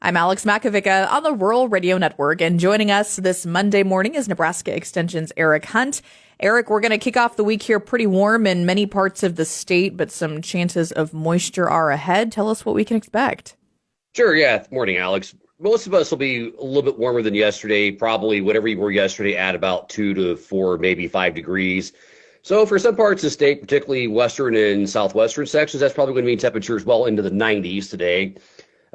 I'm Alex Makovica on the Rural Radio Network, and joining us this Monday morning is Nebraska Extension's Eric Hunt. Eric, we're going to kick off the week here pretty warm in many parts of the state, but some chances of moisture are ahead. Tell us what we can expect. Sure, yeah. Morning, Alex. Most of us will be a little bit warmer than yesterday, probably whatever you were yesterday at about 2 to 4, maybe 5 degrees. So for some parts of the state, particularly western and southwestern sections, that's probably going to be temperatures well into the 90s today.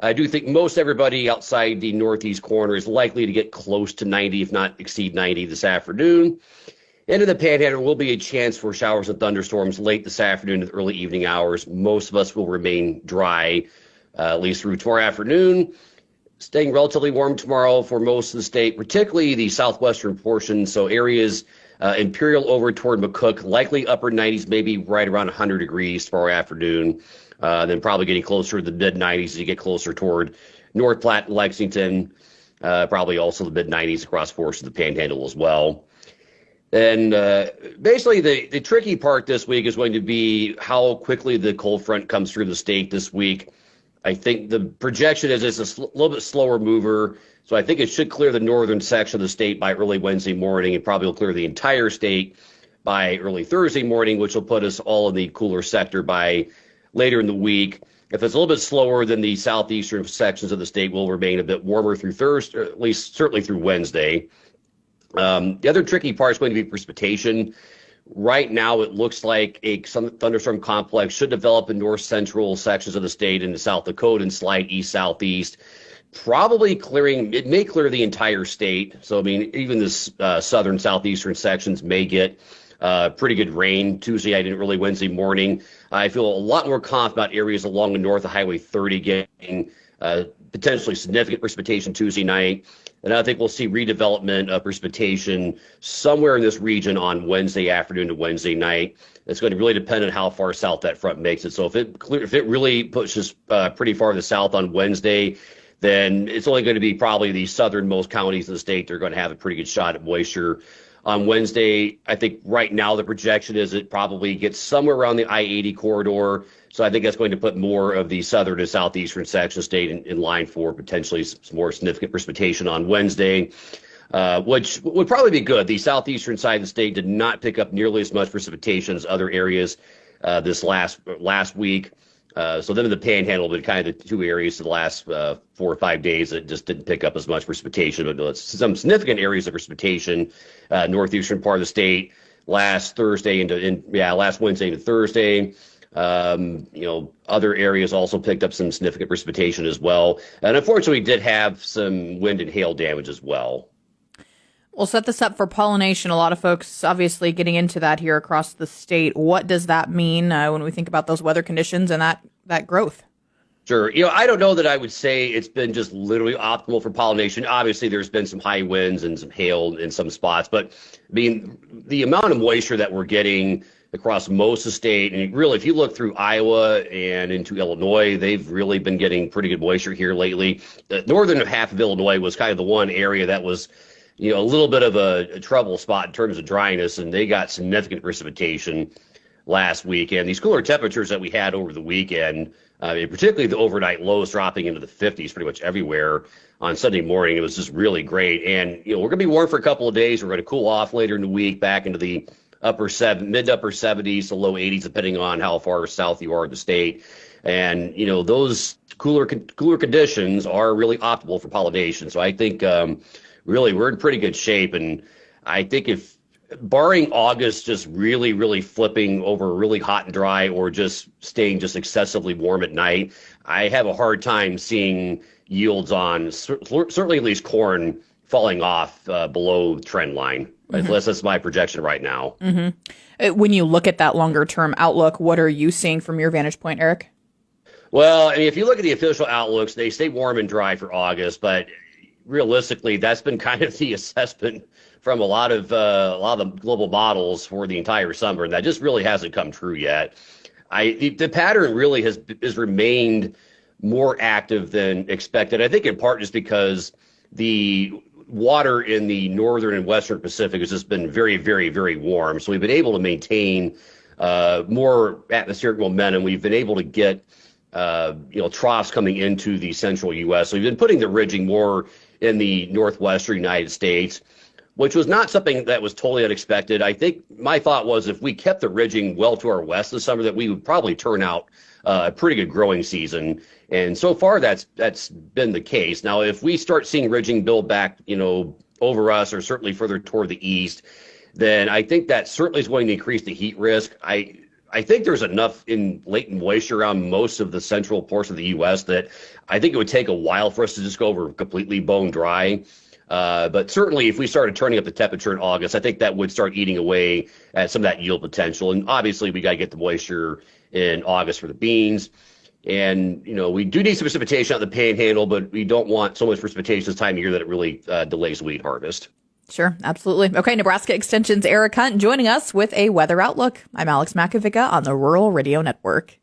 I do think most everybody outside the northeast corner is likely to get close to 90, if not exceed 90 this afternoon. Into the Panhandle will be a chance for showers and thunderstorms late this afternoon and early evening hours. Most of us will remain dry, at least through tomorrow afternoon. Staying relatively warm tomorrow for most of the state, particularly the southwestern portion. So areas Imperial over toward McCook, likely upper 90s, maybe right around 100 degrees tomorrow afternoon. Then probably getting closer to the mid-90s as you get closer toward North Platte and Lexington. Probably also the mid-90s across portions of the Panhandle as well. And basically the tricky part this week is going to be how quickly the cold front comes through the state this week. I think the projection is it's a little bit slower mover, so I think it should clear the northern section of the state by early Wednesday morning. It probably will clear the entire state by early Thursday morning, which will put us all in the cooler sector by later in the week. If it's a little bit slower, then the southeastern sections of the state will remain a bit warmer through Thursday, or at least certainly through Wednesday. The other tricky part is going to be precipitation. Right now, it looks like some thunderstorm complex should develop in north central sections of the state into South Dakota and slide east southeast. Probably clearing, it may clear the entire state. So, I mean, even the southern southeastern sections may get pretty good rain Tuesday night and early Wednesday morning. I feel a lot more confident about areas along the north of Highway 30 getting potentially significant precipitation Tuesday night. And I think we'll see redevelopment of precipitation somewhere in this region on Wednesday afternoon to Wednesday night. It's going to really depend on how far south that front makes it. So if it really pushes pretty far to the south on Wednesday, then it's only going to be probably the southernmost counties in the state that are going to have a pretty good shot at moisture. On Wednesday, I think right now the projection is it probably gets somewhere around the I-80 corridor. So I think that's going to put more of the southern and southeastern section of the state in line for potentially some more significant precipitation on Wednesday, which would probably be good. The southeastern side of the state did not pick up nearly as much precipitation as other areas this last week. So then in the Panhandle, but kind of the two areas of the last 4 or 5 days that just didn't pick up as much precipitation, but some significant areas of precipitation, northeastern part of the state last Wednesday into Thursday. Other areas also picked up some significant precipitation as well. And unfortunately, we did have some wind and hail damage as well. We'll set this up for pollination. A lot of folks obviously getting into that here across the state. What does that mean when we think about those weather conditions and that growth? Sure. I don't know that I would say it's been just literally optimal for pollination. Obviously, there's been some high winds and some hail in some spots, but I mean, the amount of moisture that we're getting across most of the state, and really, if you look through Iowa and into Illinois, they've really been getting pretty good moisture here lately. The northern half of Illinois was kind of the one area that was a little bit of a trouble spot in terms of dryness, and they got significant precipitation last week. And these cooler temperatures that we had over the weekend, particularly the overnight lows dropping into the 50s pretty much everywhere on Sunday morning, it was just really great. And, we're going to be warm for a couple of days. We're going to cool off later in the week back into the mid to upper 70s to low 80s, depending on how far south you are in the state. And, those cooler conditions are really optimal for pollination. So I think really we're in pretty good shape. And I think if barring August just really, really flipping over really hot and dry or just staying just excessively warm at night, I have a hard time seeing yields on certainly at least corn falling off below trend line. Mm-hmm. At least that's my projection right now. Mm-hmm. When you look at that longer term outlook, what are you seeing from your vantage point, Eric? Well, I mean, if you look at the official outlooks, they stay warm and dry for August, but realistically, that's been kind of the assessment from a lot of the global models for the entire summer, and that just really hasn't come true yet. The pattern really has remained more active than expected. I think in part just because the water in the northern and western Pacific has just been very, very, very warm. So we've been able to maintain more atmospheric momentum. We've been able to get troughs coming into the central U.S. So we've been putting the ridging more in the northwestern United States, which was not something that was totally unexpected. I think my thought was if we kept the ridging well to our west this summer, that we would probably turn out a pretty good growing season. And so far, that's been the case. Now, if we start seeing ridging build back, over us or certainly further toward the east, then I think that certainly is going to increase the heat risk. I think there's enough in latent moisture around most of the central portion of the U.S. that I think it would take a while for us to just go over completely bone dry. But certainly if we started turning up the temperature in August, I think that would start eating away at some of that yield potential. And obviously we got to get the moisture in August for the beans. And, we do need some precipitation on the panhandle, but we don't want so much precipitation this time of year that it really delays wheat harvest. Sure, absolutely. Okay, Nebraska Extension's Eric Hunt joining us with a weather outlook. I'm Alex Makovica on the Rural Radio Network.